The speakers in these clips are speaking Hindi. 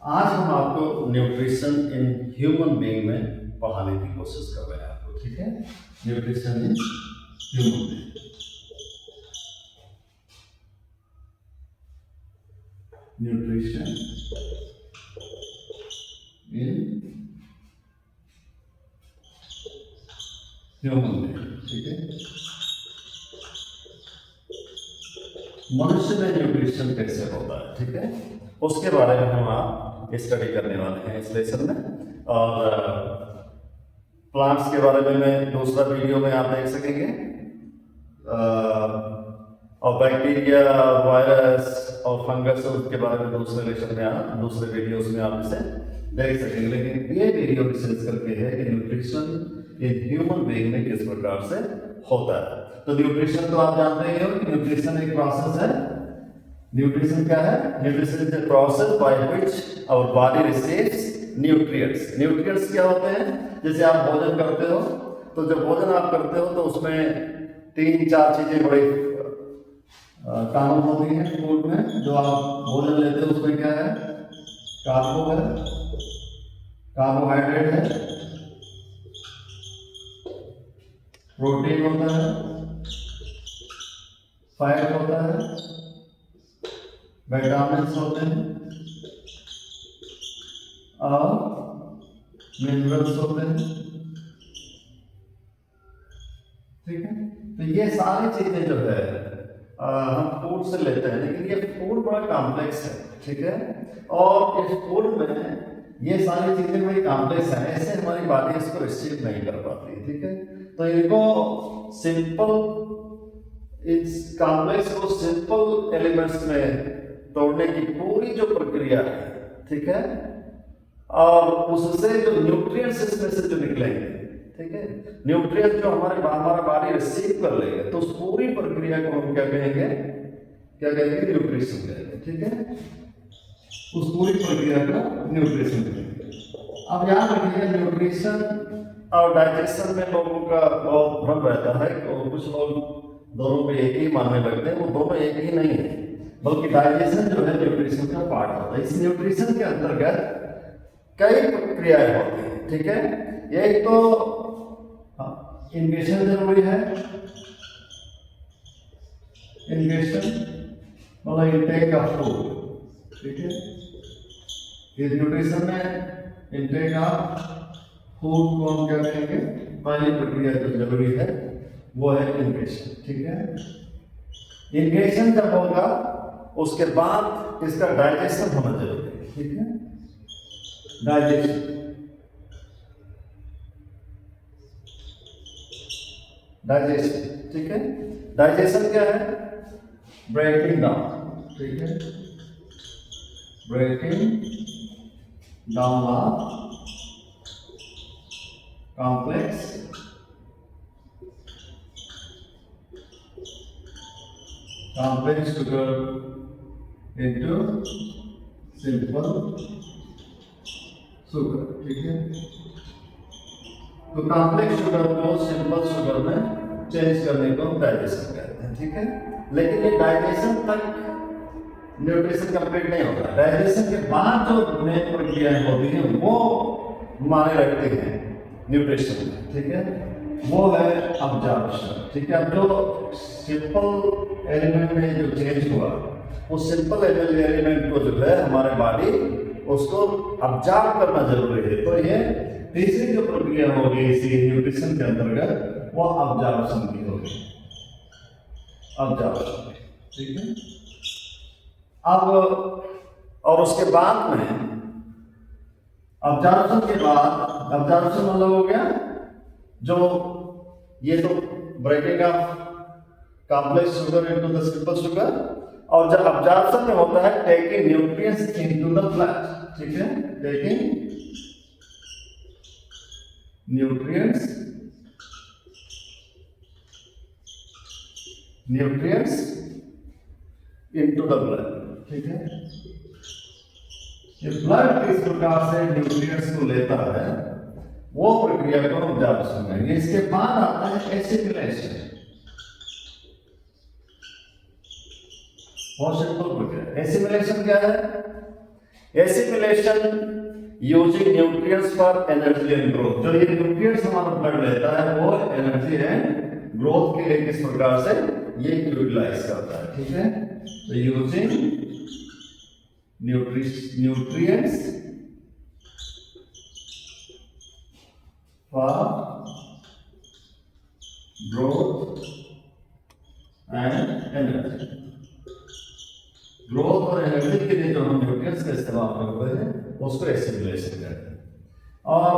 आज हम आपको न्यूट्रिशन इन ह्यूमन बीइंग में पढ़ाने की कोशिश कर रहे हैं आपको, ठीक है। Nutrition in human being, nutrition in human being, ठीक है। मनुष्य में न्यूट्रिशन कैसे होता है, ठीक है, उसके बारे में हम आप स्टडी करने वाले हैं इस लेसन में। और प्लांट्स के बारे में मैं दूसरा वीडियो में आप देख सकेंगे, और बैक्टीरिया, वायरस और फंगस के बारे में दूसरे लेसन में आप दूसरे वीडियोस में आप इसे देख सकेंगे। लेकिन ये वीडियो रिसर्च करके है कि न्यूट्रिशन इन ह्यूमन बीइंग में किस प्रकार से होता है। तो न्यूट्रिशन तो आप जानते ही हो कि न्यूट्रिशन एक प्रोसेस है। न्यूट्रिशन क्या है? Nutrition is the process by which our body receives nutrients. Nutrients क्या होते हैं? जैसे आप भोजन करते हो, तो जब भोजन आप करते हो तो उसमें 3-4 चीजें बड़ी कॉमन होती हैं फूड में। जो आप भोजन लेते हो उसमें क्या है? कार्बो है, कार्बोहाइड्रेट है, प्रोटीन होता है, फैट होता है, विटामिन्स होते हैं और मिनरल्स होते हैं, ठीक है। तो ये सारी चीजें जो है हम फूड से लेते हैं, लेकिन ये फूड बड़ा कॉम्प्लेक्स है, ठीक है। और इस फूड में ये सारी चीजें बड़ी कॉम्प्लेक्स है, ऐसे हमारी बॉडी इसको रिसीव नहीं कर पाती, ठीक है। तो इनको सिंपल, इस कॉम्प्लेक्स को सिंपल एलिमेंट्स में तोड़ने की पूरी जो प्रक्रिया है, ठीक है, और उससे जो न्यूट्रिएंट्स इसमें से जो निकलेंगे, ठीक है, न्यूट्रिएंट्स जो हमारा बॉडी रिसीव कर लेगा, तो उस पूरी प्रक्रिया को हम क्या कहेंगे? न्यूट्रिशन कहेंगे, ठीक है। उस पूरी प्रक्रिया को न्यूट्रिशन कहेंगे। अब याद रखिएगा, न्यूट्रिशन और डाइजेशन में लोगों का बहुत भ्रम रहता है और कुछ लोग दोनों को एक ही मानने लगते हैं। वो दोनों एक ही नहीं है, बल्कि डाइजेशन जो है न्यूट्रिशन का पार्ट होता है। इस न्यूट्रिशन के अंतर्गत कई प्रक्रियाएं होती हैं, ठीक है। एक तो इंगेशन जरूरी है। इंगेशन मतलब इंटेक ऑफ फूड, ठीक है। इस न्यूट्रिशन में इंटेक ऑफ फूड को हम क्या कहेंगे? पहली प्रक्रिया जो जरूरी है वो है इंगेशन, ठीक है। इंगेशन जब होगा उसके बाद इसका डाइजेशन होना जरूरी है, ठीक है। डाइजेशन, डाइजेशन, ठीक है। डाइजेशन क्या है? ब्रेकिंग डाउन, ठीक है। Breaking down of complex sugar into simple sugar, ठीक है। तो कॉम्प्लेक्स शुगर को सिंपल शुगर में चेंज करने को हम डाइजेशन कहते हैं, ठीक है। लेकिन ये डाइजेशन तक न्यूट्रिशन कंप्लीट नहीं होता। डाइजेशन के बाद जो मेन प्रक्रियाएं होती हैं वो माने रखते हैं न्यूट्रिशन में, ठीक है। वो है अब्जॉर्प्शन, ठीक है। अब जो सिंपल एलिमेंट में जो चेंज हुआ, उस सिंपल एलिमेंट को जो है हमारे बॉडी उसको अब्जॉर्ब करना जरूरी है। तो ये तीसरी जो प्रक्रिया होगी इसी न्यूट्रिशन के अंतर्गत, वो अब्जॉर्प्शन की होगी, अब्जॉर्प्शन, ठीक है। अब और उसके बाद में अब्जॉर्प्शन के बाद, अब्जॉर्प्शन मतलब हो गया जो ये तो breaking of complex sugar into the simple sugar, और जब अब्जॉर्प्शन में होता है taking nutrients into the blood, ठीक है। Taking nutrients into the blood, ठीक है। ये ब्लड किस प्रकार से न्यूट्रिएंट्स को लेता है वो प्रक्रिया को हम अब्जॉर्प्शन कहेंगे। इसके बाद आता है एसिमिलेशन। बहुत सिंपल प्रक्रिया। एसिमिलेशन क्या है? Assimilation using nutrients for energy and growth. जो ये न्यूट्रिएंट्स हमारा ब्लड लेता है वो एनर्जी एंड ग्रोथ के लिए किस प्रकार से ये यूटिलाइज करता है, ठीक है। तो using nutrients for growth and energy. Growth और एनर्जी के लिए जो हम न्यूट्रिएंट्स का इस्तेमाल करते हैं उसको एसिमिलेशन कहते हैं। और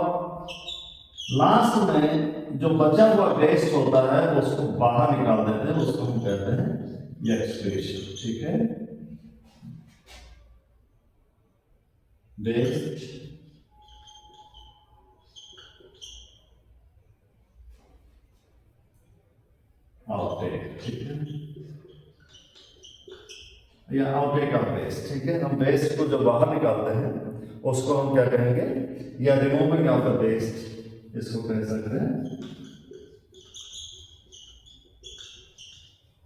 लास्ट में जो बचा हुआ वेस्ट होता है उसको बाहर निकाल देते हैं, उसको हम कहते हैं एक्सक्रीशन, ठीक है। वेस्ट आउटटेक, ठीक है, या आउटटेक ऑफ वेस्ट, ठीक है। हम वेस्ट को जो बाहर निकालते हैं उसको हम क्या कहेंगे, या रिमूविंग ऑफ द वेस्ट इसको कह सकते हैं,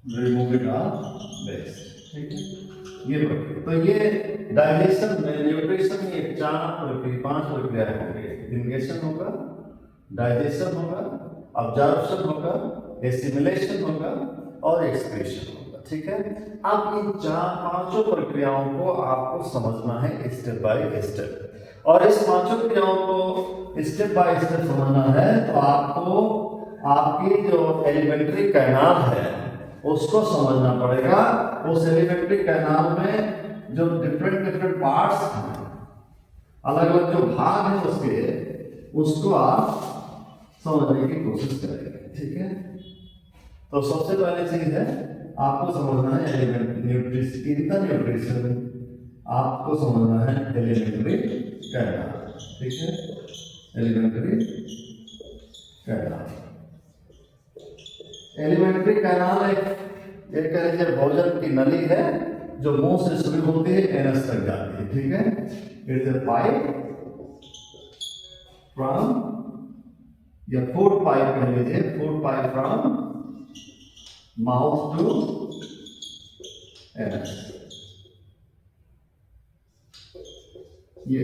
रिमूविंग ऑफ वेस्ट, ठीक है। ये तो ये डाइजेशन में न्यूट्रिशन में 5 प्रक्रियाएं होंगी। इंगेशन होगा, डाइजेशन होगा, अब्जॉर्प्शन होगा, एसिमिलेशन होगा और एक्सक्रीशन होगा, ठीक है। अब इन 5 प्रक्रियाओं को आपको समझना है स्टेप बाय स्टेप, और इस 5 क्रियाओं को स्टेप बाय स्टेप समझना है तो आपको आपकी जो एलिमेंट्री कैनाल है उसको समझना पड़ेगा। उस एलिमेंट्री कैनाल में जो डिफरेंट पार्ट्स हैं, अलग अलग जो भाग हैं उसके, उसको आप समझने की कोशिश करेंगे, ठीक है। तो सबसे पहली चीज है आपको समझना है न्यूट्रिशन, आपको समझना है एलिमेंट्री कैनाल, ठीक है। एलिमेंट्री कैनाल, एलिमेंट्री कैनाल एक कह लीजिए भोजन की नली है जो मुंह से शुरू होती है एनस तक जाती है, ठीक है। It is a pipe from, या फूड पाइप कह लीजिए, food pipe from mouth to anus. ये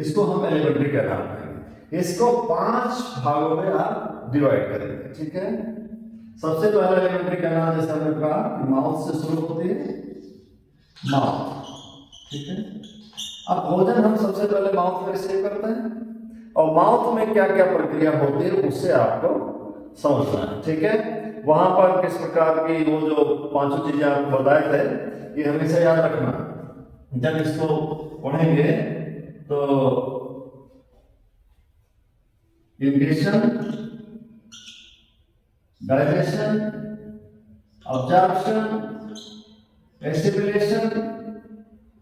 इसको हम एलिमेंट्री कैनाल कहेंगे। इसको 5 भागों में आप डिवाइड करेंगे, ठीक है। सबसे पहला एलिमेंट्री कैनाल जैसे हमने कहा माउथ से शुरू होती है, माउथ, ठीक है। अब भोजन हम सबसे पहले माउथ में रिसीव करते हैं, और माउथ में क्या क्या प्रक्रिया होती है उससे आपको समझना है, ठीक है। वहां पर किस प्रकार की वो जो 5 चीजें आपको बताए थे ये हमेशा याद रखना। जब इसको पढ़ेंगे तो इंगेशन, डाइजेशन, अब्जॉर्प्शन, एसिमिलेशन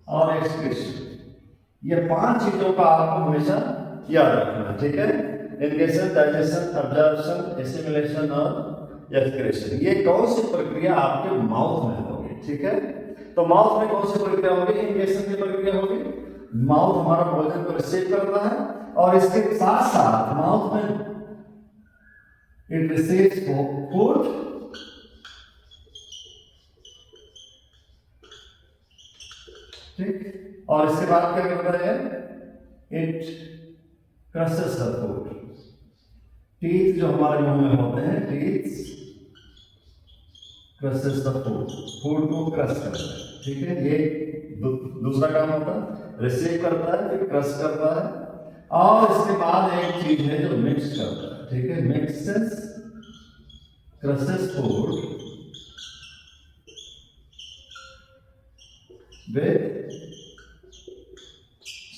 और एक्सक्रीशन, ये 5 चीजों का आपको हमेशा याद रखना, ठीक है। इंगेशन, डाइजेशन, अब्जॉर्प्शन, एसिमिलेशन और एक्सक्रीशन, ये कौन सी प्रक्रिया आपके माउथ में होगी, ठीक है। तो माउथ में कौन सी प्रक्रिया होगी, इंगेशन की प्रक्रिया होगी। माउथ हमारा भोजन को रिसीव करता है और इसके साथ साथ माउथ में इट रिसीव्स फूड, ठीक, और इसके बाद क्या करता है, it crushes the food. Teeth जो हमारे मुंह में होते हैं, teeth crushes the food, food को क्रश करता है, ठीक है। ये दूसरा काम होता है, रिसीव करता है फिर क्रश करता है, और इसके बाद एक चीज है जो मिक्स करता है, ठीक है। Mixes, crushes food with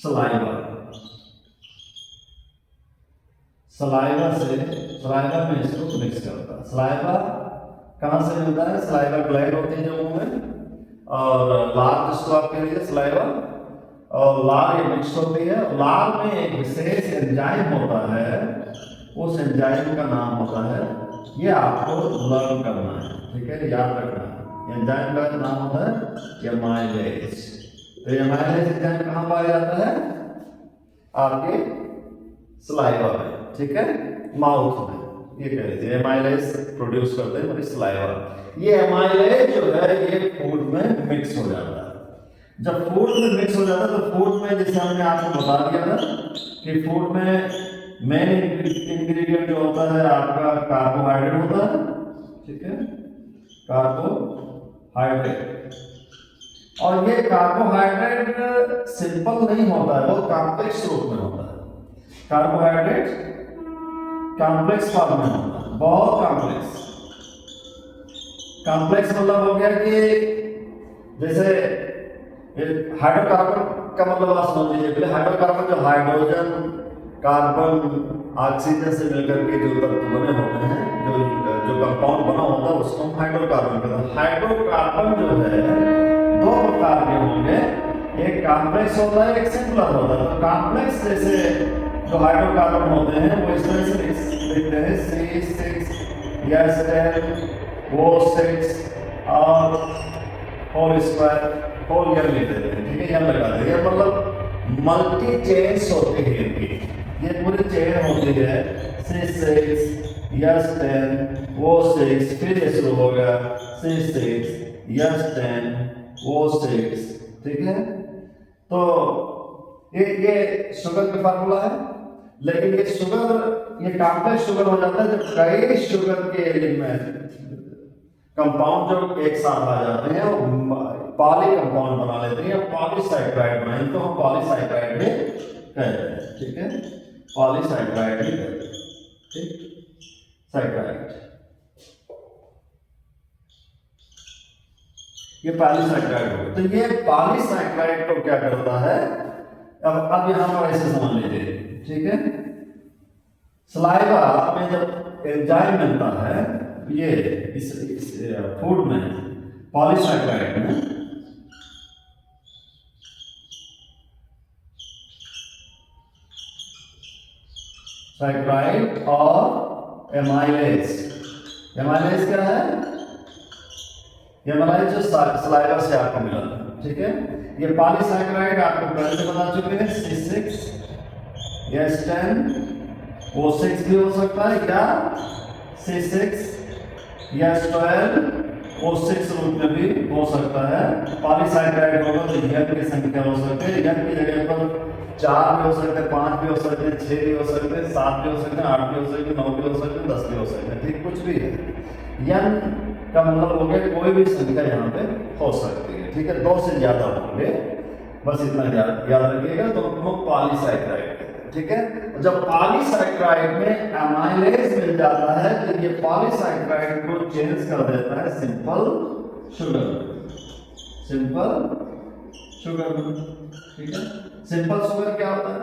saliva, saliva में इसको मिक्स करता है। सलाइवा कहां से मिलता है, सलाइवा ग्लैंड होती है जो मुंह में, और लार जिसको आप कह लीजिए सलाइवा, और लार ये मिक्स होती है। लार में एक विशेष एंजाइम होता है, उस एंजाइम का नाम होता है, ये आपको लर्न करना है, ठीक है, याद रखना है। एंजाइम का नाम होता है एमाइलेज। तो एमाइलेज एंजाइम कहां पाया जाता है, आपके सलाइवा में, ठीक है, माउथ में। ये कह लीजिए एमाइलेज प्रोड्यूस करते हैं हमारी सलाइवा। ये एमाइलेज जो है ये फूड में मिक्स हो जाता है। जब फूड में मिक्स हो जाता है तो फूड में, जैसे हमने आपको बता दिया था कि फूड में मेन इंग्रेडिएंट जो होता है आपका कार्बोहाइड्रेट होता है, ठीक है, कार्बोहाइड्रेट। और ये कार्बोहाइड्रेट सिंपल नहीं होता है, वो कॉम्प्लेक्स रूप में होता है। कार्बोहाइड्रेट कॉम्प्लेक्स फॉर्म में होता है, बहुत कॉम्प्लेक्स। कॉम्प्लेक्स मतलब हो गया कि जैसे हाइड्रोकार्बन का मतलब आप समझ लीजिए। पहले हाइड्रोकार्बन जो हाइड्रोजन, कार्बन, ऑक्सीजन से मिलकर के जो तत्व बने होते हैं, जो कंपाउंड बना होता है उसको हम हाइड्रोकार्बन कहते हैं। हाइड्रोकार्बन जो है दो प्रकार के होंगे, एक कॉम्प्लेक्स होता है, एक सिंपलर होता है। तो कॉम्प्लेक्स जैसे जो हाइड्रोकार्बन होते हैं वो इस तरह से लिखते हैं C6H10O6 और होल स्क्वायर, होल ईयर लिख देते हैं, ठीक है, यहाँ लगा देते हैं। मतलब मल्टी चेन्स होती है इनकी, ये पूरी चेन होती है C6H10O6, फिर ये शुरू हो गया C6H10O6, ठीक है। तो ये शुगर का फार्मूला है। लेकिन ये शुगर, ये कॉम्प्लेक्स शुगर हो जाता है जब कई शुगर के एलिमेंट कंपाउंड जो एक साथ आ जाते हैं वो पॉली कंपाउंड बना लेते हैं, पॉलीसैकेराइड बनाएंगे तो हम पॉलीसैकेराइड भी कहते हैं, ठीक है, पॉलीसैकेराइड भी कहते हैं, ठीक, सैकेराइड। ये पॉलीसैकेराइड हो गया। तो ये पॉलीसैकेराइड को क्या करता है, अब यहां पर ऐसे समझ लीजिए, ठीक है। सलाइवा में जब एंजाइम मिलता है, ये इस फूड में, पॉलीसैकेराइड में, सैकेराइड और एमाइलेज। एमाइलेज क्या है? एमाइलेज जो सलाइवा से आपको मिला, ठीक है। ये पॉलीसैकेराइड आपको पहले से बता चुके हैं, C6H10O6 भी हो सकता है, या C6H12O6 रूप में भी हो सकता है। पॉलीसैकेराइड होगा तो यन की संख्या हो सकती है, यन की जगह पर 4 भी हो सकते हैं, 5 भी हो सकते हैं, 6 भी हो सकते हैं, 7 भी हो सकते हैं, 8 भी हो सकते हैं, 9 भी हो सकते हैं, 10 भी हो सकते हैं, ठीक, कुछ भी है। यन का मतलब हो गया कोई भी संख्या यहाँ पे हो सकती है, ठीक है। 2 से ज्यादा होंगे, बस इतना याद रखिएगा। तो पॉलीसैकेराइड, ठीक है। जब पॉलीसैकेराइड में एमाइलेज मिल जाता है तो ये पॉलीसैकेराइड को चेंज कर देता है सिंपल शुगर, सिंपल शुगर, ठीक है। सिंपल शुगर क्या होता है?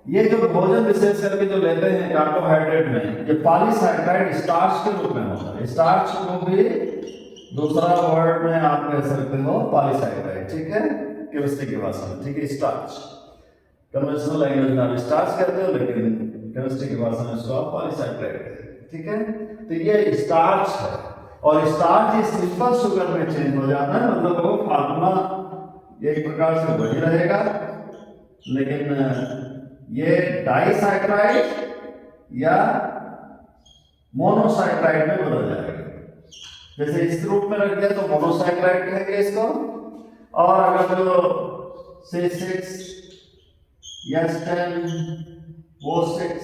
ये जो भोजन विशेष करके जो लेते हैं कार्बोहाइड्रेट में, ये पॉलीसैकेराइड स्टार्च के रूप में होता है। स्टार्च को भी दूसरा वर्ड में आप कह सकते हो पॉलीसैकेराइड, ठीक है, केमिस्ट्री की भाषा में, ठीक है। स्टार्च कन्वेंशनल लैंग्वेज में आप स्टार्च कहते हो, लेकिन केमिस्ट्री की भाषा में इसको आप पॉलीसैकेराइड कहते हैं, ठीक है। तो ये स्टार्च है, और स्टार्च इस सिंपल शुगर में चेंज हो जाता है, मतलब वो फार्मूला एक प्रकार से वही रहेगा, लेकिन ये डाइसैकेराइड या मोनोसैकेराइड में बदल जाएगा। जैसे इस रूप में रख दिया तो मोनोसैकेराइड कहेंगे इसको, और अगर जो C6H10O6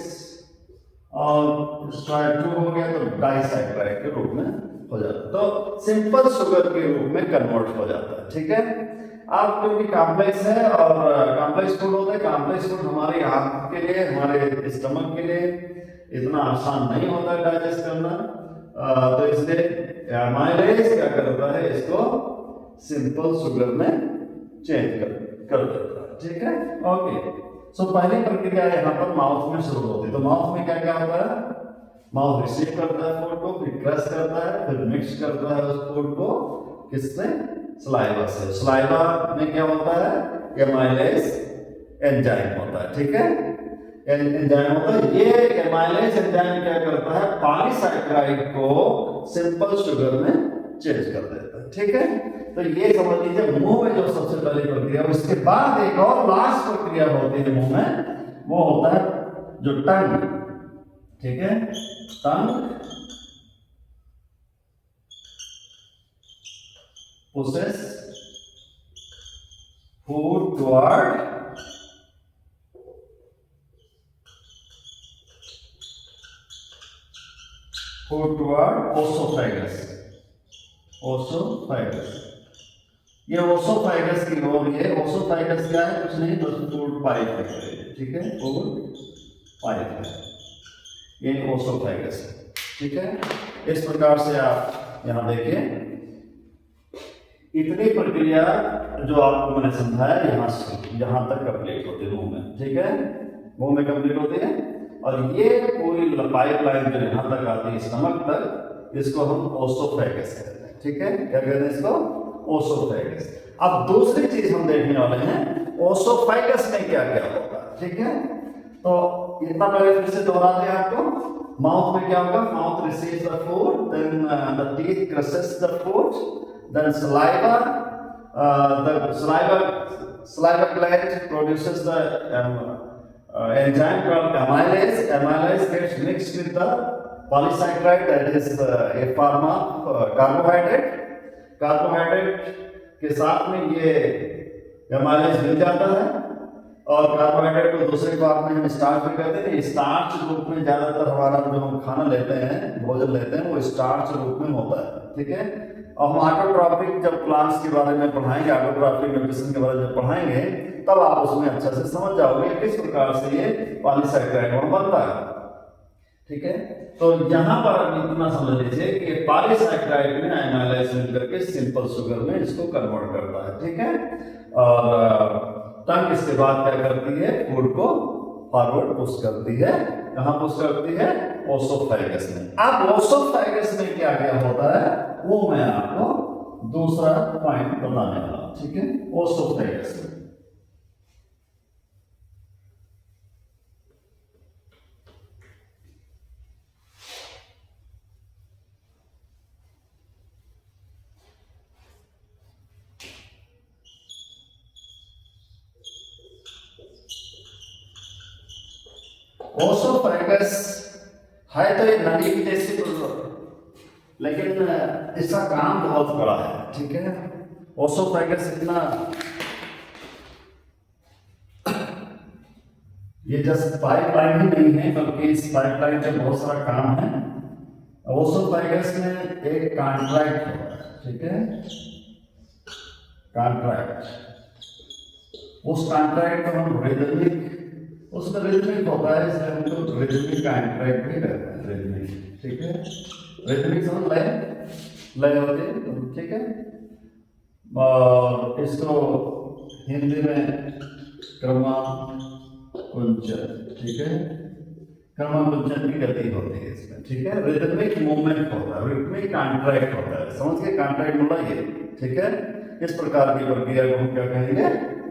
और स्ट्राइक 2 हो गया तो डाइसैकेराइड के रूप में हो जाता है, तो सिंपल शुगर के रूप में कन्वर्ट हो जाता है, ठीक है। अब क्योंकि कॉम्प्लेक्स है और कॉम्प्लेक्स फूड होता है, कॉम्प्लेक्स फूड हमारी आंख के लिए, हमारे स्टमक के लिए इतना आसान नहीं होता है डाइजेस्ट करना, तो इसलिए एमाइलेज क्या करता है, इसको सिंपल शुगर में चेंज कर देता है, ठीक है। ओके, सो पहली प्रक्रिया यहाँ पर माउथ में शुरू होती है। तो माउथ में क्या क्या होता है? माउथ रिसीव करता है फूड को, फिर क्रश करता है, फिर मिक्स करता है उस फूड को, किससे? सलाइवा से। सलाइवा में क्या होता है? एमाइलेज एंजाइम होता है, ठीक है, एंजाइम होता है। ये एमाइलेज एंजाइम क्या करता है? पॉलीसैकेराइड को सिंपल शुगर में चेंज कर देता है, ठीक है। तो ये समझ लीजिए मुंह में जो सबसे पहली प्रक्रिया, उसके बाद एक और लास्ट प्रक्रिया होती है मुंह में, वो होता है जो टंग, ठीक है, टंग प्रोसेस फूड टुवर्ड ओसोफेगस। ये ओसोफेगस की ओर, ये ओसोफेगस क्या है, कुछ नहीं बस फूड पाइप है, ठीक है, फूड पाइप है, ये ओसोफेगस है, ठीक है। इस प्रकार से आप यहां देखिए, इतनी प्रक्रिया जो आपको मैंने समझाया यहां तक कंप्लीट होती है मुंह में, ठीक है, मुंह में कंप्लीट होती है। और ये पूरी पाइप लाइन जो यहां तक आती है स्टमक तक, इसको हम ओसोफेगस कहते हैं, ठीक है, क्या कहते हैं इसको, ओसोफेगस। अब दूसरी चीज हम देखने वाले हैं, ओसोफेगस में क्या क्या होगा, ठीक है। तो इतना पहले फिर से दोहरा दें आपको, माउथ में क्या होगा, mouth receives the food, then the teeth crushes the food, then the saliva gland produces the enzyme called amylase. Amylase gets mixed with the polysaccharide, that is a form of carbohydrate के साथ में ये amylase मिल जाता है, और कार्बोहाइड्रेट को दूसरे बात में हम स्टार्च भी कहते हैं। स्टार्च रूप में ज्यादातर हमारा जो हम खाना लेते हैं, भोजन लेते हैं, वो स्टार्च रूप में होता है, ठीक है। और हम ऑटोट्रॉपिक जब प्लांट्स के बारे में पढ़ाएंगे, ऑटोट्रॉपिक न्यूट्रिशन के बारे में पढ़ाएंगे, तब आप उसमें अच्छे से समझ जाओगे किस प्रकार से ये पॉलीसैकेराइड बनता है, ठीक है। तो यहाँ पर इतना समझ लीजिए कि पॉलीसैकेराइड में एमाइलेज मिलकर के सिंपल शुगर में इसको कन्वर्ट करता है, ठीक है। और टंग इसके बाद क्या करती है, फूड को फॉरवर्ड पुश करती है, कहाँ पुश करती है, ओसोफेगस में। अब ओसोफेगस में क्या क्या होता है वो मैं आपको दूसरा पॉइंट बताने वाला हूं, ठीक है, ओसोफेगस में। ओसोफेगस है तो एक नली की जैसी, लेकिन इसका काम बहुत बड़ा है, ठीक है। ओसोफेगस इतना, ये जस्ट पाइपलाइन ही नहीं है, बल्कि इस पाइपलाइन में बहुत सारा काम है। ओसोफेगस में एक कॉन्ट्रैक्ट होता है, ठीक है, कॉन्ट्रैक्ट। उस कॉन्ट्रैक्ट को हम रिदमिक, उसमें रिदमिक होता है, इसलिए हम लोग रिदमिक कॉन्ट्रैक्ट भी करते हैं, रिदमिक, ठीक है। रिदमिक समझ लय होती है, ठीक है। और इसको हिंदी में क्रमाकुंचन, ठीक है, क्रमाकुंचन की गति होती है इसमें, ठीक है। रिदमिक मूवमेंट होता है, रिदमिक कॉन्ट्रैक्ट होता है, समझ के, कॉन्ट्रैक्ट मतलब ये, ठीक है। इस प्रकार की प्रक्रिया को हम क्या कहेंगे,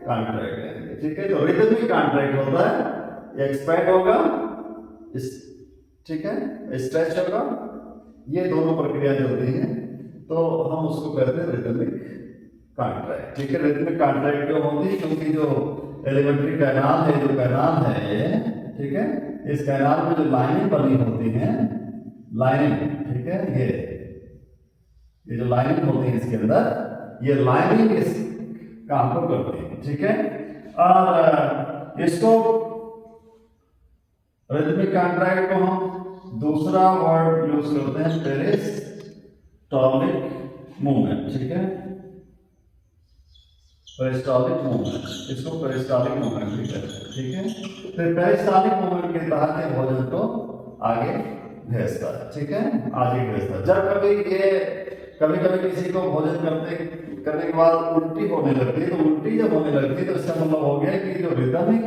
कॉन्ट्रैक्ट कहेंगे, ठीक है। तो रिदमिक कॉन्ट्रैक्ट होता है, एक्सपैंड होगा, ठीक है, स्ट्रेच होगा, ये दोनों प्रक्रिया चलती हैं, तो हम उसको कहते हैं रिदमिक कॉन्ट्रैक्ट, ठीक है। रिदमिक कॉन्ट्रैक्ट क्यों होती है, क्योंकि जो एलिमेंट्री कैनाल है, जो कैनाल है ये, ठीक है, इस कैनाल में जो लाइनिंग बनी होती है, लाइनिंग, ठीक है, ये जो लाइनिंग होती है इसके अंदर, ये लाइनिंग इस काम को करती है, ठीक है। और इसको रिदमिक कॉन्ट्रैक्ट को हम दूसरा वर्ड यूज करते हैं, पेरिस्टाल्टिक मूवमेंट, ठीक है, पेरिस्टाल्टिक मूवमेंट, इसको पेरिस्टाल्टिक मूवमेंट भी कहते हैं, ठीक है। तो पेरिस्टाल्टिक मूवमेंट के तहत ये भोजन को आगे भेजता है, ठीक है, आगे भेजता है। जब कभी किसी को भोजन करने के बाद उल्टी होने लगती है, तो उल्टी जब होने लगती है तो इसका मतलब हो गया कि जो रिदमिक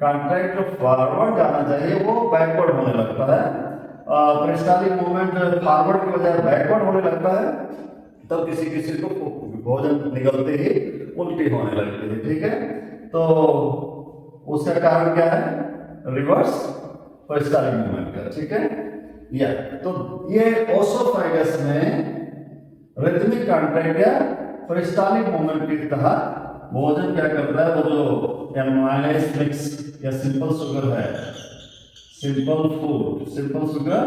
कॉन्ट्रैक्ट जो फॉरवर्ड जाना चाहिए वो बैकवर्ड होने लगता है। पेरिस्टाल्टिक मूवमेंट फॉरवर्ड की बजाय बैकवर्ड होने लगता है, तब किसी को भोजन निकलते ही उल्टी होने लगती है, ठीक है। तो उसका कारण क्या है, रिवर्स पेरिस्टाल्टिक मूवमेंट का, ठीक है। या तो ये ओसोफेगस में रिदमिक कॉन्ट्रैक्ट या पेरिस्टाल्टिक मूवमेंट के तहत भोजन क्या करता है, वो जो एमाइलेज मिक्स या सिंपल शुगर है, सिंपल शुगर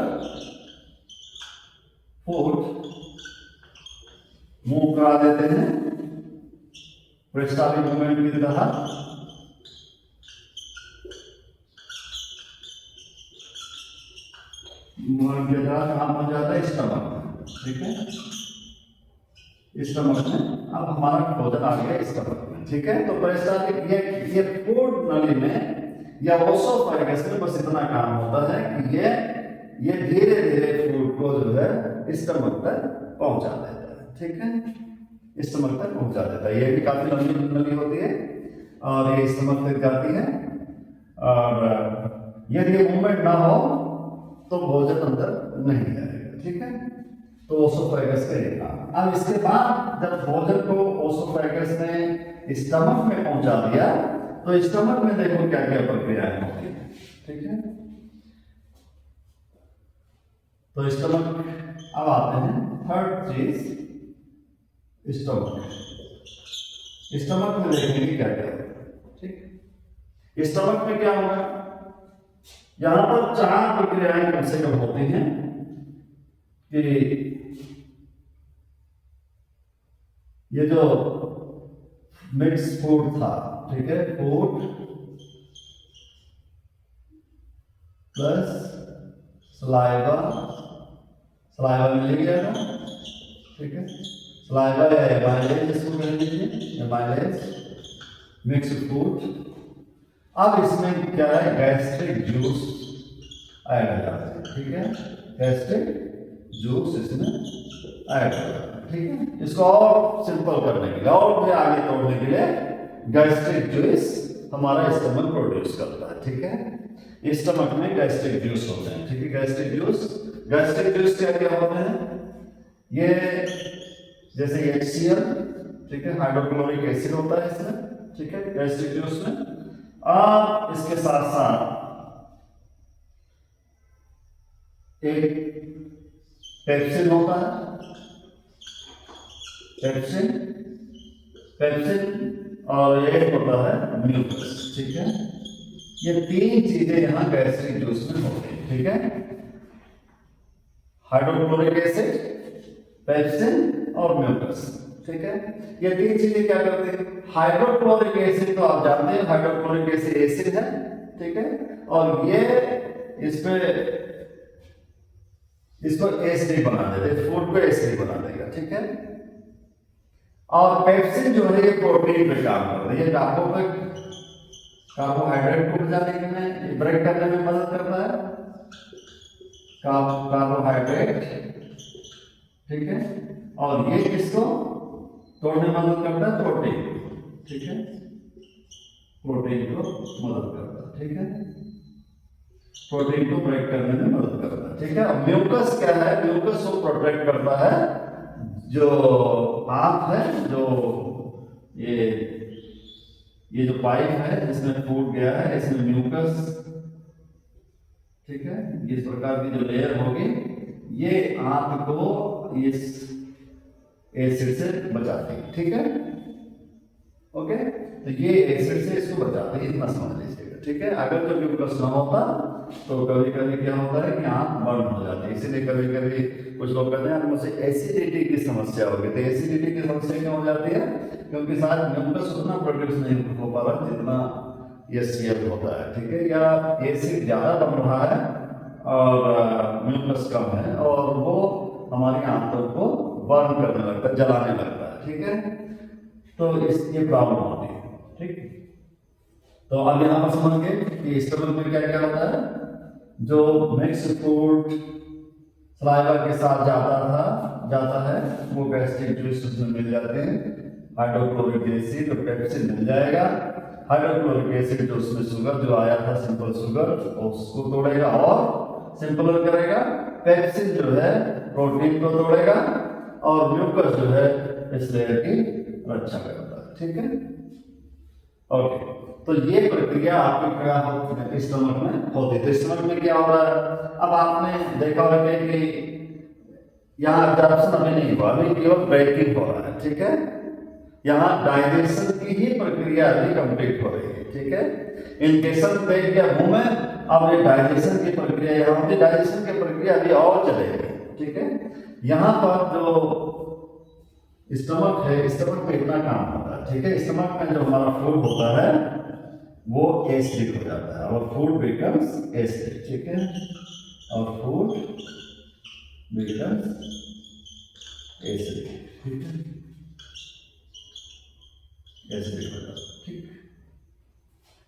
फूड मूव करा देते हैं पेरिस्टालिक मूवमेंट की तरह कहाँ पहुंच जाता है, स्टमक में, ठीक है, स्टमक में। अब हमारा भोजन आ गया स्टमक में, ठीक है। तो पेरिस्टालिक ये फूड नली में या ओसोफेगस में बस इतना काम होता है कि ये धीरे धीरे फूड को जो है स्टमक तक पहुंचा देता है, ठीक है, स्टमक तक पहुंचा देता है। ये भी काफी लंबी नली होती है और ये स्टमक तक जाती है, और यदि मूवमेंट ना हो तो भोजन अंदर नहीं जाएगा, ठीक है। तो ओसोफेगस का ये काम। अब इसके बाद जब भोजन को ओसोफेगस ने स्टमक में पहुंचा दिया तो स्टमक में देखो क्या क्या प्रक्रियाएं होती है, ठीक है। तो स्टमक, अब आते हैं थर्ड चीज, स्टमक। स्टमक में देखेंगे क्या क्या होगा, ठीक। स्टमक में क्या होगा, यहां पर 4 प्रक्रियाएं कम से कम होती हैं कि ये जो मिक्स फूड था, ठीक है, फूड प्लस सलाइवा, सलाइवा मिल गया था, ठीक है, सलाइवा या एमाइलेज जिसको कह लीजिए, एमाइलेज, मिक्स फूड। अब इसमें क्या है, गैस्ट्रिक जूस ऐड हो जाता है, ठीक है, गैस्ट्रिक जूस इसमें ऐड हो जाता है, ठीक है। इसको और सिंपल करने के लिए और भी आगे तोड़ने के लिए गैस्ट्रिक जूस हमारा स्टमक प्रोड्यूस करता है, ठीक है। स्टमक में गैस्ट्रिक जूस होते हैं, ठीक है, गैस्ट्रिक जूस क्या क्या होते हैं, ये जैसे HCl, ठीक है, हाइड्रोक्लोरिक एसिड होता है इसमें, ठीक है, गैस्ट्रिक जूस में। और इसके साथ साथ एक पेप्सिन होता है, पेप्सिन और एक होता है म्यूकस, ठीक है। ये 3 चीजें यहां गैस्ट्रिक जूस में होती है, ठीक है, हाइड्रोक्लोरिक एसिड, पेप्सिन और म्यूकस, ठीक है। ये 3 चीजें क्या करते हैं, हाइड्रोक्लोरिक एसिड तो आप जानते हैं, हाइड्रोक्लोरिक एसिड है, ठीक है, और ये इसको एसिड बना देते, फूड को एसिड बना देगा, ठीक है। और पेप्सिन जो है ये प्रोटीन पे काम करता है, ये कार्बोहाइड्रेट को जाने में, ब्रेक करने में मदद करता है, कार्बोहाइड्रेट, ठीक है, और ये किसको तोड़ने में मदद करता है, प्रोटीन, ठीक है, प्रोटीन को मदद करता है, ठीक है, प्रोटीन को ब्रेक करने में मदद करता है, ठीक है। अब म्यूकस क्या है, म्यूकस को प्रोटेक्ट करता है, जो आंत है, जो ये जो पाइप है जिसमें फूड गया है, इसमें म्यूकस, ठीक है, इस प्रकार की जो लेयर होगी ये आंत को इस एसिड से बचाती है, ठीक है, ओके। तो ये एसिड से इसको बचाते हैं, इतना समझ लीजिएगा, ठीक है। अगर तो म्यूकस ना होता तो कभी कभी क्या होता है कि आंत बर्न हो जाती है, इसीलिए कभी कभी कुछ लोग कहते हैं मुझे एसिडिटी की समस्या होगी। तो एसिडिटी की समस्या क्यों हो जाती है, क्योंकि शायद म्यूकस उतना प्रोड्यूस नहीं हो पा रहा जितना HCl होता है, ठीक है, या एसिड ज्यादा बन रहा है और म्यूकस कम है, और वो हमारी आंतों को बर्न करने लगता है, जलाने लगता है, ठीक है। तो ये प्रॉब्लम होती है, ठीक। तो अब यहाँ पर समझ गए कि स्टमक में क्या क्या होता है, जो मिक्स फूड सलाइवा के साथ जाता है वो गैस्ट्रिक जूस उसमें मिल जाते हैं, हाइड्रोक्लोरिक एसिड और पेप्सिन मिल जाएगा। हाइड्रोक्लोरिक एसिड जो उसमें शुगर जो आया था, सिंपल शुगर, उसको तोड़ेगा और सिंपल करेगा। पेप्सिन जो है प्रोटीन को तोड़ेगा और म्यूकस जो है इस लेयर की रक्षा करता है, ठीक है, ओके। तो ये प्रक्रिया आपके क्या स्टमक में होती है। तो स्टमक में क्या हो रहा है, अब आपने देखा होगा कि यहाँ एब्जॉर्प्शन अभी नहीं हुआ, अभी केवल ब्रेकिंग हो रहा है, ठीक है। यहाँ डाइजेशन की ही प्रक्रिया अभी कंप्लीट हो रही है, ठीक है। इनकेशन देख गया मुंह में, अब ये डाइजेशन की प्रक्रिया यहाँ होती, डाइजेशन की प्रक्रिया अभी और चलेगी, ठीक है। यहाँ पर जो स्टमक है, स्टमक में इतना काम होता है, ठीक है। स्टमक में जो हमारा फूड होता है वो एसिडिक हो जाता है, और फूड बिकम्स एसिडिक, ठीक है, और फूड बिकम्स एसिडिक, ठीक है, एसिडिक हो जाता है, ठीक।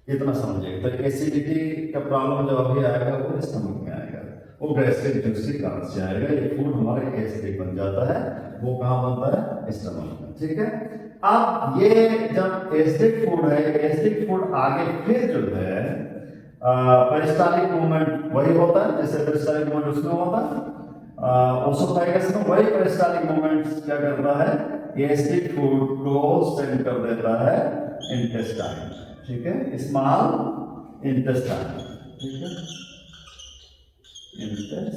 इतना समझिएगा। तो एसिडिटी का प्रॉब्लम जो अभी आएगा वो स्टमक में आएगा, वो गैस्ट्रिक जूस के कारण से आएगा। ये फूड हमारे एसिडिक बन जाता है, वो कहाँ बनता है? स्टमक में, ठीक है। अब ये जब एसिडिक फूड है, एसिडिक फूड आगे फिर जो है पेरिस्टालिक मूवमेंट वही होता है जैसे पेरिस्टालिक मूवमेंट उसमें होता है, ओसोफेगस में वही पेरिस्टालिक मूवमेंट क्या करता है? एसिडिक फूड को सेंड कर देता है इंटेस्टाइन, ठीक है, स्मॉल इंटेस्टाइन, ठीक है, इंटेस्टाइन,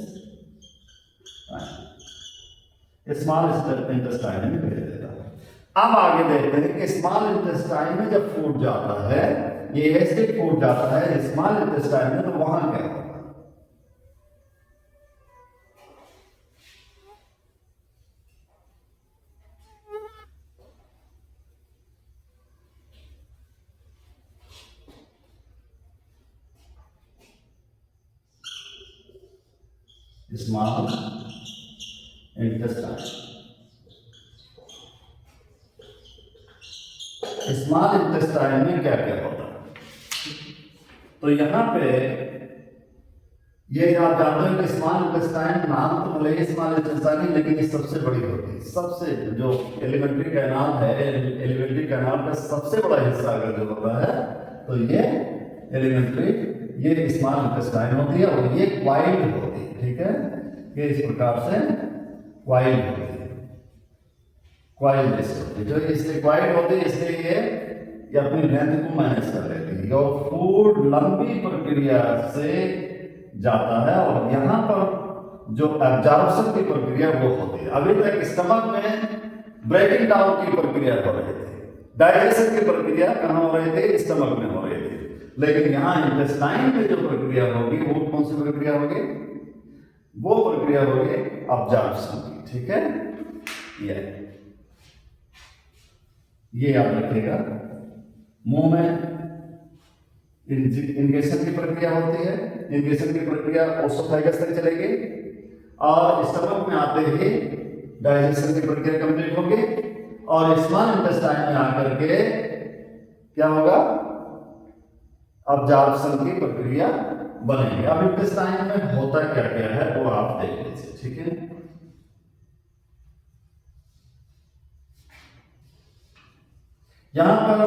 स्मॉल इंटेस्टाइन में भेज देता है। अब आगे देखते हैं कि स्मॉल इंटेस्टाइन में जब फूड जाता है, ये एसिडिक फूड जाता है स्मॉल इंटेस्टाइन में, तो वहां क्या होगा? स्मॉल इंटेस्टाइन, स्मॉल इंटेस्टाइन में क्या क्या होता है? तो यहां पे ये आप जानते हैं कि स्मॉल इंटेस्टाइन नाम तो भले ही स्मॉल इंटेस्टाइन है, लेकिन ये सबसे बड़ी होती है। सबसे जो एलिमेंट्री कैनाल है, एलिमेंट्री कैनाल का सबसे बड़ा हिस्सा अगर जो होता है तो ये एलिमेंट्री, ये स्मॉल इंटेस्टाइन होती है, और ये क्वाइल्ड होती है, ठीक है, ये इस प्रकार से क्वाइल्ड होती है, क्वाइल्ड होती है। जो इसलिए क्वाइल्ड होती है इसलिए ये अपनी लेंथ को मैनेज कर लेती है, और फूड लंबी प्रक्रिया से जाता है, और यहाँ पर जो एब्जॉर्प्शन की प्रक्रिया वो होती है। अभी तक स्टमक में ब्रेकिंग डाउन की प्रक्रिया हो रही थी, डाइजेशन की प्रक्रिया कहाँ हो रही थी? स्टमक में हो रही थी, लेकिन यहाँ इंटेस्टाइन में जो प्रक्रिया होगी वो कौन सी प्रक्रिया होगी? वो प्रक्रिया होगी एब्जॉर्प्शन की, ठीक है। ये याद रखिएगा। मुंह में इंगेशन की प्रक्रिया होती है, इंगेशन की प्रक्रिया ओसोफेगस तक चलेगी, और स्टमक में आते ही डाइजेशन की प्रक्रिया कंप्लीट होगी, और स्मॉल इंटेस्टाइन में आकर के क्या होगा? एब्जॉर्प्शन की प्रक्रिया बनेगी। अब इंटेस्टाइन में होता क्या क्या है वो आप देख लीजिए, ठीक है। यहां पर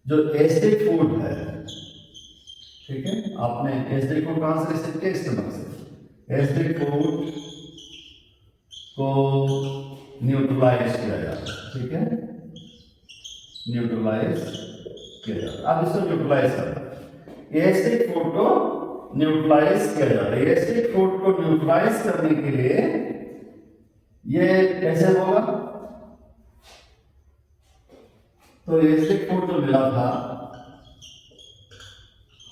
जो एसिडिक फूड है, ठीक है, आपने एसिडिक फूड कहां से रिसीव किया? स्टमक से। एसिडिक फूड को न्यूट्रलाइज किया जाता है, ठीक है, न्यूट्रलाइज किया जाता है। अब इसको न्यूट्रलाइज करना है, एसिडिक फूड को न्यूट्रलाइज किया जाता है। एसिडिक फूड को न्यूट्रलाइज करने के लिए ये कैसे होगा? तो एसिडिक फूड जो मिला था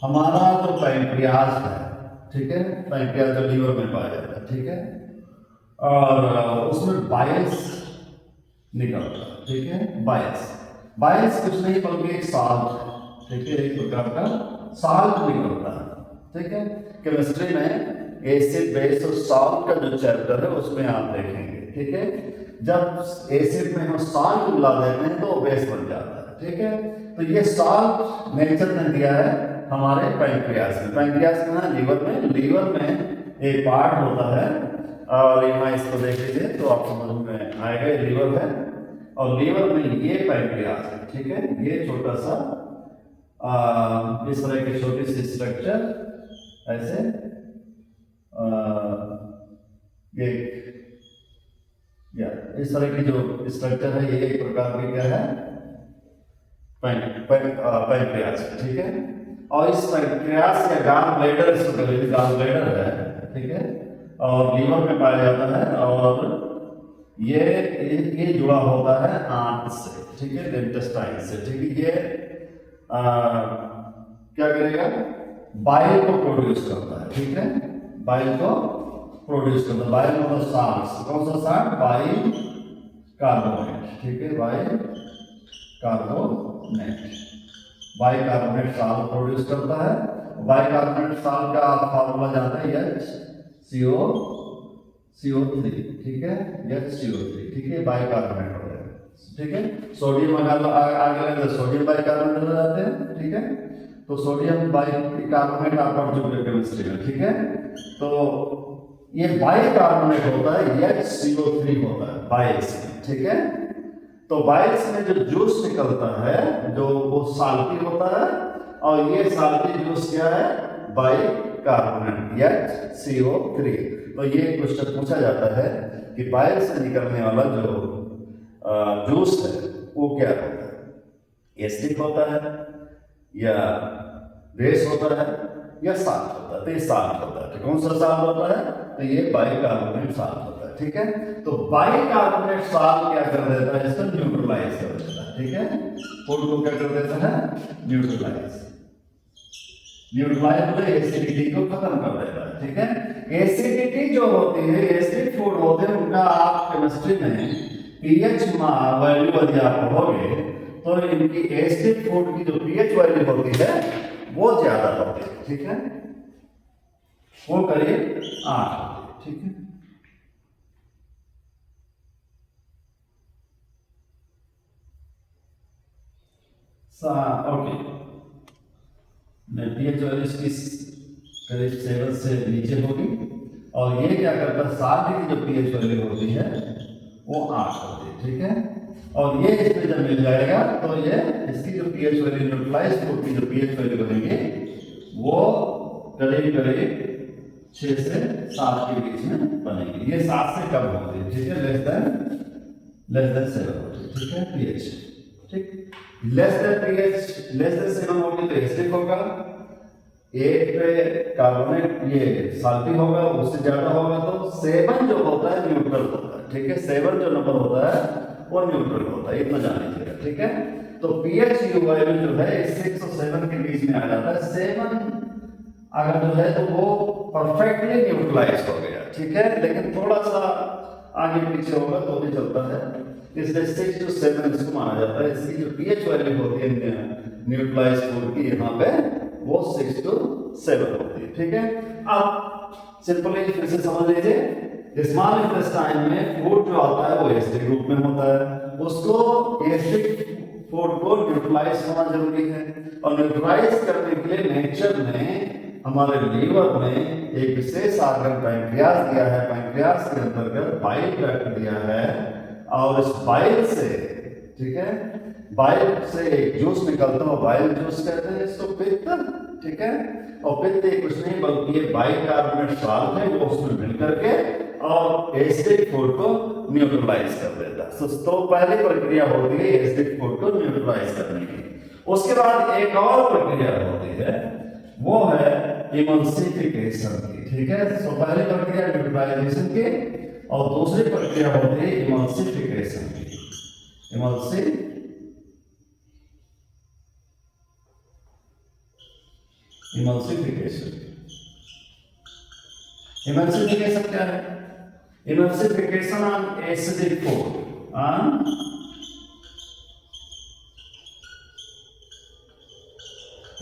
हमारा जो पैंक्रियाज है, ठीक है, पैंक्रियाज जो लीवर में पाया जाता है, ठीक है, और उसमें बाइल्स निकलता है, ठीक है, बाइल्स कुछ नहीं बल्कि एक साल्ट है, ठीक है, एक प्रकार का साल्ट निकलता है, ठीक है। केमिस्ट्री में एसिड बेस और साल्ट का जो चैप्टर है उसमें आप देखेंगे, ठीक है। जब एसिड में हम साल्ट मिला देते हैं तो बेस बन जाता है, ठीक है। तो ये साल्ट नेचर ने दिया है हमारे पैंक्रियाज में। पैंक्रियाज कहाँ है? लीवर में एक पार्ट होता है, और यहाँ इसको देख लीजिए तो आपको समझ में आएगा। ये लीवर है, और लीवर में ये पैंक्रियाज है, ठीक है। ये छोटा सा इस तरह की छोटी सी स्ट्रक्चर ऐसे ये इस तरह की जो स्ट्रक्चर है ये एक प्रकार की क्या है? पैंक्रियाज, ठीक है। और इस पैंक्रियाज या गॉल ब्लैडर, इसको गॉल ब्लैडर है, ठीक है, और लीवर में पाया जाता है, और ये जुड़ा होता है आंत से, ठीक है, इंटेस्टाइन से, ठीक है। ये क्या करेगा? बाइल को प्रोड्यूस करता है, ठीक है, बाइल को प्रोड्यूस करता है। बाइल मतलब साल्ट, कौन सा साल्ट? बाइल कार्बोनेट, ठीक है, बाइकार्बोनेट साल्ट प्रोड्यूस करता है। बाइकार्बोनेट साल्ट का आप फार्मूला जानते हैं, HCO3, ठीक है, HCO3, ठीक है, बाइकार्बोनेट हो जाएगा, ठीक है। सोडियम आगे लगे तो सोडियम बाइकार्बोनेट हो जाते हैं, ठीक है। तो सोडियम बाइकार्बोनेट आप पढ़ चुके हैं केमिस्ट्री में, ठीक है। तो ये बाइकार्बोनेट होता है, HCO3 होता है बाइल्स में, ठीक है। तो बाइल्स में जो जूस निकलता है जो वो साल्टी होता है, और ये साल्टी जूस क्या है, बाइकार्बोनेट HCO3। तो ये क्वेश्चन पूछा जाता है कि बाइल से निकलने वाला जो जूस है वो क्या होता है, एसिडिक होता है या बेस होता है या साल्ट होता है। तो ये साल्ट होता है, तो कौन सा साल्ट होता है, तो ये बाइकार्बोनेट साल्ट होता है, ठीक है। तो बाइकार्बोनेट साल्ट क्या कर देता है, इसको न्यूट्रलाइज कर देता है, ठीक है। फूड को क्या कर देता है, न्यूट्रलाइज मतलब एसिडिटी को खत्म कर देता है, ठीक है। एसिडिटी जो होती है, एसिडिक फूड होते हैं उनका आप केमिस्ट्री में पीएच वैल्यू यदि आप पढ़ोगे तो इनकी एसिडिक फूड की जो पीएच वैल्यू होती है वो ज्यादा होती है, ठीक है, वो करीब 8 होती है, ठीक है। ओके, पीएच वैल्यू इसकी करीब 7 से नीचे होगी, और ये क्या करता है, साल्ट की जो पीएच वैल्यू होती है वो 8 होती है, ठीक है। और ये इसमें जब मिल जाएगा तो ये इसकी जो पीएच वैल्यू, न्यूट्रलाइज फूड की जो पीएच वैल्यू बनेगी वो करीब 6 से 7 के बीच में बनेगी। ये 7 से कम होती है, ठीक है, लेस देन 7 होती है, ठीक है, पीएच, ठीक। लेस देन 7 होगी तो एसिडिक होगा, 8 पे कार्बोनेट ये साल्टी होगा, उससे ज्यादा होगा तो 7 जो होता है न्यूट्रल होता है, ठीक है। 7 जो नंबर होता है वो न्यूट्रल होता है, इतना जान लीजिएगा, ठीक है। तो पीएच वैल्यू जो है 6 और 7 के बीच में आ जाता है। 7 अगर जो है तो वो परफेक्टली न्यूट्रलाइज हो गया, ठीक है, लेकिन थोड़ा सा आगे पीछे होगा तो भी चलता है, इसलिए 6 to 7 इसको माना जाता है। इसकी जो पीएच वैल्यू होती है न्यूट्रलाइज फूड की यहाँ पे वो 6 to 7 होती है, ठीक है। अब सिंपली फिर से समझ लीजिए, स्मॉल इंटेस्टाइन में फूड जो आता है वो एसिडिक रूप में होता है, उसको एसिडिक फूड को न्यूट्रलाइज होना जरूरी है, और न्यूट्रलाइज करने के लिए नेचर ने हमारे लीवर में एक विशेष आर्गन पैंक्रियास दिया है, पैंक्रियास के अंतर्गत बाइल ट्रैक्ट दिया है, और इस बाइल से, ठीक है, बाइल से एक जूस निकलता है, बाइल जूस कहते हैं इसको, पित्त, ठीक है। और पित्त कुछ नहीं बल्कि ये बाइकार्बोनेट साल्ट है वो उसमें मिल करके और एसिडिक फूड को न्यूट्रलाइज कर देता है। तो पहली प्रक्रिया होती है एसिडिक फूड को न्यूट्रलाइज करने की। उसके बाद एक और प्रक्रिया होती है, वो है इमल्सिफिकेशन की, ठीक है। तो पहली प्रक्रिया न्यूट्रलाइजेशन की और दूसरी प्रक्रिया होती है इमल्सिफिकेशन की। इमल्सिफिकेशन क्या है? Emulsification on acidic food.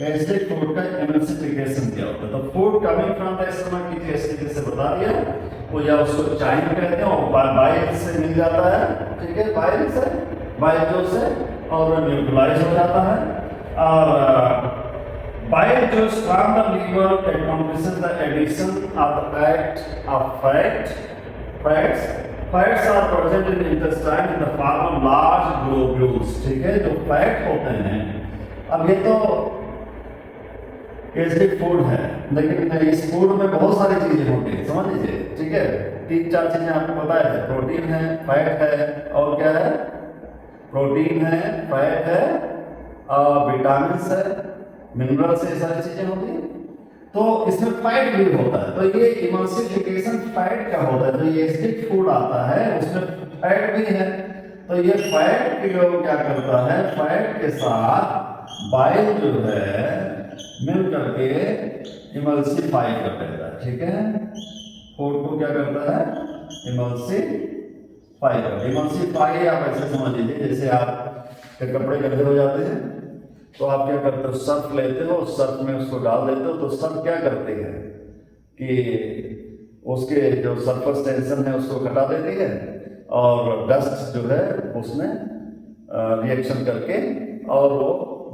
Acidic food का एमल्सिफिकेशन क्या होता है? तो food coming from the stomach की एसिडिक से बता दिया, वो या उसको चाइन कहते हैं, और बाइल से मिल जाता है, ठीक है, बाइल जूस से, और न्यूट्रलाइज हो जाता है। और bile juice from the liver accomplishes the addition of the act of fats are present in the intestine in the form of large globules, ठीक है। जो फैट होते हैं, अब ये तो एसिडिक फूड है, लेकिन इस फूड में बहुत सारी चीजें होती है, समझ लीजिए, ठीक है। 3-4 चीजें आपको बताया है, प्रोटीन है, फैट है, और क्या है, प्रोटीन है, फैट है, विटामिन है, मिनरल्स है, सारी चीजें होती है। तो इसमें फैट भी होता है, तो ये इमल्सिफिकेशन फैट का होता है। जो ये एसिडिक फूड आता है उसमें फैट भी है, तो ये फैट को क्या करता है, फैट के साथ बाइल जो है मिल करके इमल्सिफाई कर देता है, ठीक है। फूड को क्या करता है, फाई कर, इमल्सिफाई आप ऐसे समझ लीजिए जैसे आप के कपड़े गंदे हो जाते हैं तो आप क्या करते हो, सर्फ लेते हो, सर्फ में उसको डाल देते हो, तो सर्फ क्या करती है कि उसके जो सरफेस टेंशन है उसको घटा देती है और डस्ट जो है उसमें रिएक्शन करके और वो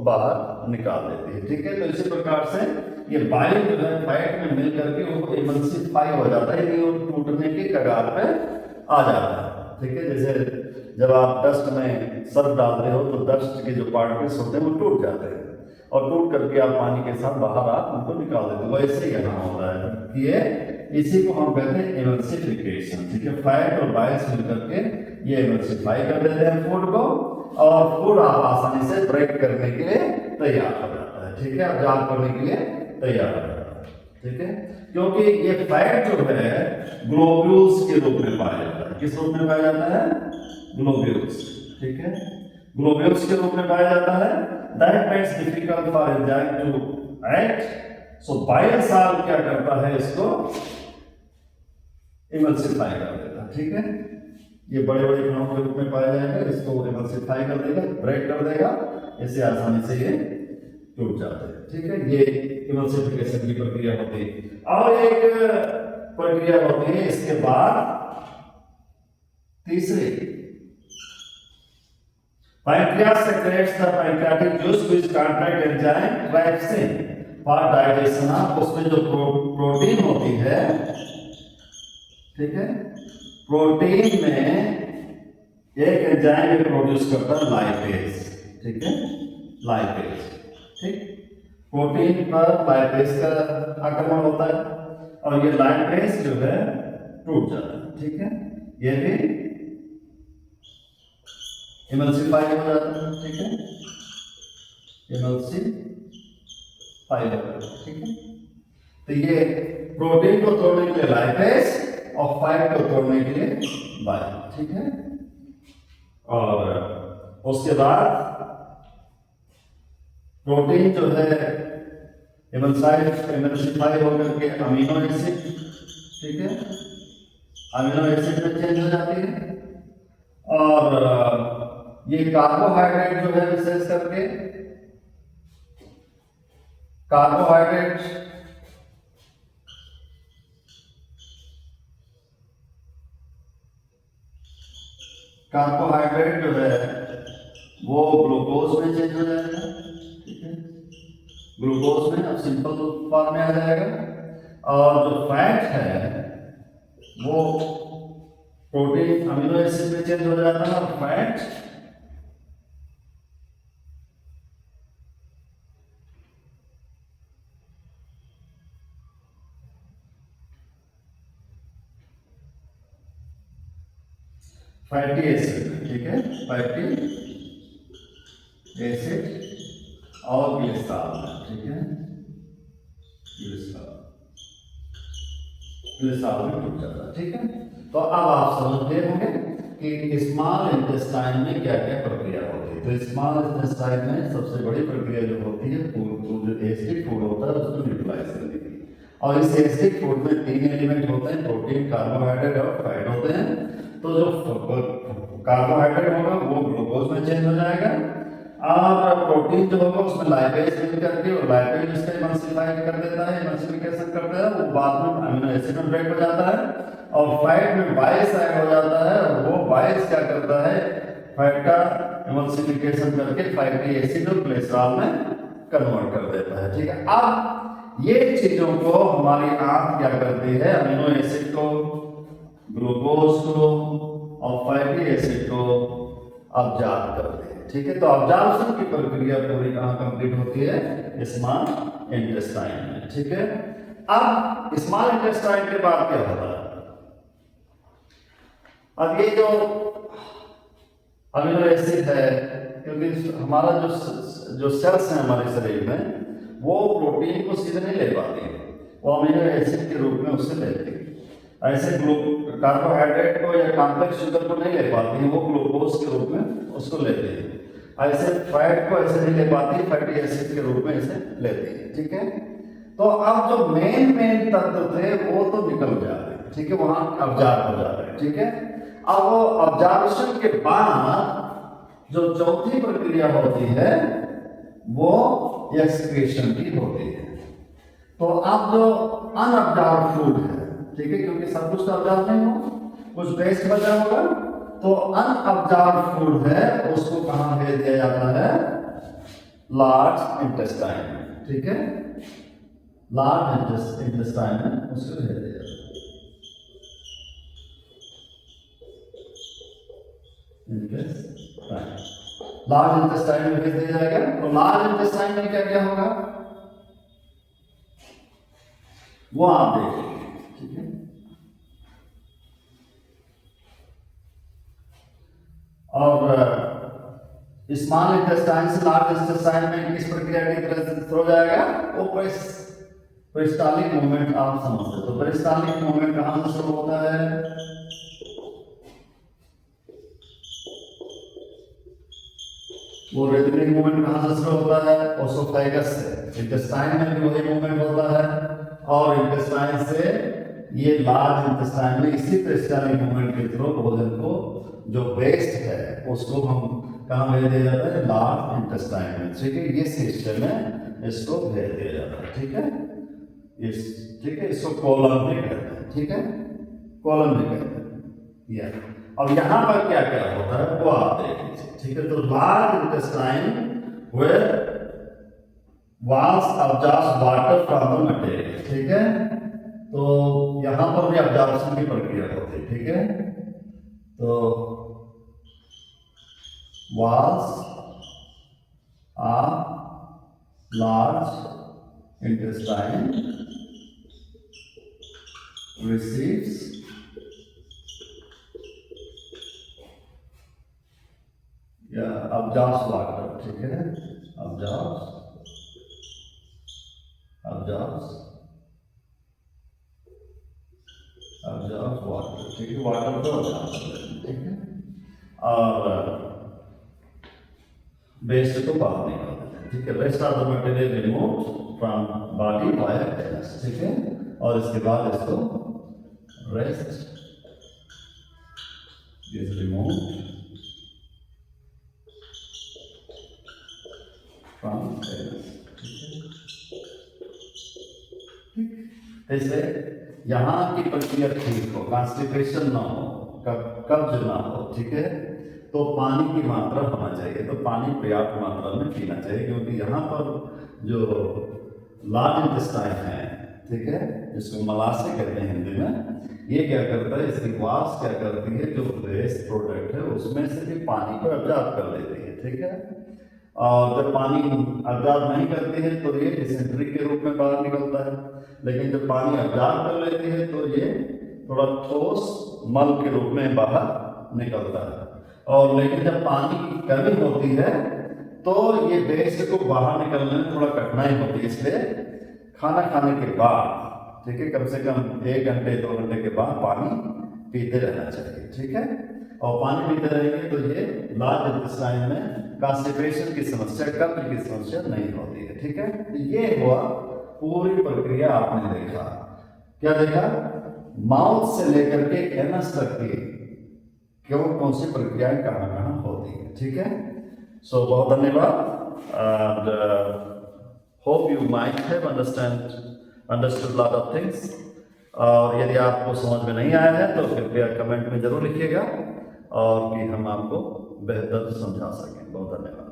बाहर निकाल देती है। ठीक है, तो इसी प्रकार से ये वायु जो है फैट में मिल करके वो इमल्सिफाई हो जाता है, वो टूटने की कगार पे आ जाता है। ठीक है, जैसे जब आप डस्ट में सर्फ डालते हो तो डस्ट के जो पार्टिकल्स होते हैं वो टूट जाते हैं और टूट करके आप पानी के साथ बाहर आप उनको निकाल देते हो। वैसे ही यहाँ होता है कि ये इसी को हम कहते हैं इमल्सिफिकेशन। ठीक है, फैट और बाइल्स मिल करके ये इमल्सिफाई कर देते हैं फूड को और फूड आप आसानी से ब्रेक करने के लिए तैयार हो जाता है। ठीक है, अब्जॉर्ब करने के लिए तैयार हो जाता है। ठीक है, क्योंकि ये फैट जो है ग्लोब्यूल्स के रूप में पाया जाता है। किस रूप में पाया जाता है? ग्लोब्यूल्स। ठीक है, ग्लोब्यूल्स के रूप में पाया जाता है। That makes difficult for enzyme to act. So bile salt क्या करता है, इसको इमल्सिफाई कर देता है। ठीक है, ये बड़े बड़े कणों के रूप में पाया जाएगा, इसको इमल्सिफाई कर देगा, ब्रेक कर देगा, इससे आसानी से ये टूट जाते हैं। ठीक है, ये इमल्सिफिकेशन की प्रक्रिया होती है। और एक प्रक्रिया होती है इसके बाद तीसरी, pancreas secretes the pancreatic juice which contact enzyme trypsin for digestion of, उसमें जो प्रोटीन होती है, ठीक है, प्रोटीन में एक एंजाइम प्रोड्यूस करता है लाइपेज। ठीक है, लाइपेज। ठीक, प्रोटीन पर लाइपेज का आक्रमण होता है और ये लाइपेज जो है टूट जाता है। ठीक है, ये भी इमल्सिफाई हो जाता है। ठीक है, इमल्सिफाई हो जाता है। ठीक है, तो ये प्रोटीन को तोड़ने के लिए लाइपेज और फैट को तोड़ने के लिए बाइल। ठीक है, और उसके बाद प्रोटीन जो है इमल्सिफाई होकर के अमीनो एसिड, ठीक है, अमीनो एसिड में चेंज हो जाती है और ये कार्बोहाइड्रेट जो है विशेष करके कार्बोहाइड्रेट जो है वो ग्लूकोज में चेंज हो जाएगा। ठीक है, ग्लूकोज में अब सिंपल फॉर्म में आ जाएगा और जो फैट है वो प्रोटीन अमीनो एसिड में चेंज हो जाता है और फैट फैटी एसिड। ठीक है, फैटी एसिड और ग्लिसरॉल। ठीक है, ग्लिसरॉल में टूट जाता है। ठीक है, तो अब आप समझ गए होंगे कि स्मॉल इंटेस्टाइन में क्या क्या प्रक्रिया होती है। तो स्मॉल इंटेस्टाइन में सबसे बड़ी प्रक्रिया जो होती है जो एसिडिक फूड होता है उसको न्यूट्रलाइज करने की, और इस एसिडिक फूड में 3 एलिमेंट होते हैं, प्रोटीन, कार्बोहाइड्रेट और फैट होते हैं। तो जो कार्बोहाइड्रेट होगा वो ग्लूकोज में चेंज हो जाएगा और प्रोटीन जो होगा उसमें लाइपेज मिल करके और लाइपेज इसका इमल्सिफाई कर देता है, इमल्सिफिकेशन करता है, वो बाद में अमीनो एसिड में ब्रेक हो जाता है और फैट में बाइल्स ऐड हो जाता है और वो बाइल्स क्या करता है, फैट का इमल्सिफिकेशन करके फैटी एसिड और ग्लिसरॉल में कन्वर्ट कर देता है। ठीक है, अब ये चीजों को हमारी आंत क्या करती है, अमीनो एसिड को, ग्लूकोज को और फैटी एसिड को अब्जॉर्ब करते हैं। ठीक है, तो अब्जॉर्प्शन की प्रक्रिया पूरी कहाँ कंप्लीट होती है, स्मॉल इंटेस्टाइन में। ठीक है, अब स्मॉल इंटेस्टाइन के बाद क्या होता है, अब ये जो अमीनो एसिड है, क्योंकि हमारा जो सेल्स हैं हमारे शरीर में वो प्रोटीन को सीधे नहीं ले पाती है, वो अमीनो एसिड के रूप में उससे लेती है। ऐसे कार्बोहाइड्रेट को या कॉम्प्लेक्स शुगर को नहीं ले पाती है, वो ग्लूकोज के रूप में उसको लेती है। ऐसे फैट को ऐसे नहीं ले पाती, फैटी एसिड के रूप में इसे लेती है। ठीक है, तो अब जो मेन तत्व थे वो तो निकल जाते हैं। ठीक है, वहां अब्जॉर्ब हो जाते हैं। ठीक है, अब वो ऑब्जर्वेशन के बाद जो चौथी प्रक्रिया होती है वो एक्सक्रीशन की होती है। तो अब जो अनऑब्जर्व फूड है, ठीक है, क्योंकि सब कुछ तो ऑब्जर्व नहीं हो, कुछ वेस्ट बचा होगा, तो अनऑब्जर्व फूड है उसको कहां भेज दिया जाता है? लार्ज इंटेस्टाइन में, ठीक है, लार्ज इंटेस्टाइन में उसको भेज दिया जाता है। लार्ज इंटेस्टाइन में भेज दिया जाएगा। तो लार्ज इंटेस्टाइन में क्या क्या होगा वो आप देखेंगे, ठीक है। और स्मॉल इंटेस्टाइन से लार्ज इंटेस्टाइन में किस प्रक्रिया की तरह से हो जाएगा? वो पेरिस्टालिक मूवमेंट आप समझते हो। तो पेरिस्टालिक मूवमेंट कहां से शुरू होता है? वो रिदमिक मूवमेंट कहां से शुरू होता है? ओसोफेगस से। इंटेस्टाइन में भी वही मूवमेंट होता है और इंटेस्टाइन से ये लार्ज इंटेस्टाइन में इसी पेरिस्टालिक मूवमेंट के थ्रू भोजन को जो वेस्ट है उसको हम कहां भेज दिया जाता है? लार्ज इंटेस्टाइन में, ठीक है। ये सिस्टम में इसको भेज दिया जाता है, ठीक है। ठीक है, इसको कॉलम भी कहते हैं, ठीक है, कॉलम भी कहते हैं ये। अब यहां पर क्या क्या होता है वो आप देख लीजिए, ठीक है। तो large intestine where walls absorbs water from the material, ठीक है। तो यहां पर भी अब्जॉर्प्शन की प्रक्रिया होती है, ठीक है। तो walls are large intestine receives absorbs water, ठीक है, absorbs वाटर, ठीक है, वाटर को absorb, ठीक है, और वेस्ट को बाहर निकाल देते हैं, ठीक है। Rest of the material remove from body by anus, ठीक है। और इसके बाद इसको rest is removed from anus, ऐसे यहाँ की प्रक्रिया ठीक हो, कॉन्स्टिपेशन ना हो, कब्ज ना हो, ठीक है। तो पानी की मात्रा होना चाहिए, तो पानी पर्याप्त मात्रा में पीना चाहिए, क्योंकि यहाँ पर जो लार्ज इंटेस्टाइन है, ठीक है, जिसको मलाशय कहते हैं हिंदी में, ये क्या करता है, इसकी वाल्स क्या करती है, जो वेस्ट प्रोडक्ट है उसमें से भी पानी को अब्जॉर्ब कर लेती है, ठीक है। और जब पानी अब्जॉर्ब नहीं करती है तो ये डिसेंट्री के रूप में बाहर निकलता है, लेकिन जब पानी अब्जॉर्ब कर लेती है तो ये थोड़ा ठोस मल के रूप में बाहर निकलता है। और लेकिन जब पानी की कमी होती है तो ये वेस्ट को बाहर निकलने में थोड़ा कठिनाई होती है, इसलिए खाना खाने के बाद, ठीक है, कम से कम 1 घंटे 2 घंटे के बाद पानी पीते रहना चाहिए, ठीक है। और पानी पीते रहेंगे तो ये लार्ज इंटेस्टाइन में कॉन्स्टिपेशन की समस्या, कब्ज की समस्या नहीं होती है, ठीक है। तो ये हुआ पूरी प्रक्रिया, आपने देखा, क्या देखा, माउथ से लेकर के एनस तक की कौन सी प्रक्रियाएं कहाँ कहाँ होती है, ठीक है। सो बहुत धन्यवाद, and hope you might have understood lot of things. और यदि आपको समझ में नहीं आया है तो कृपया कमेंट में जरूर लिखिएगा, और कि हम आपको बेहतर समझा सकें। बहुत धन्यवाद।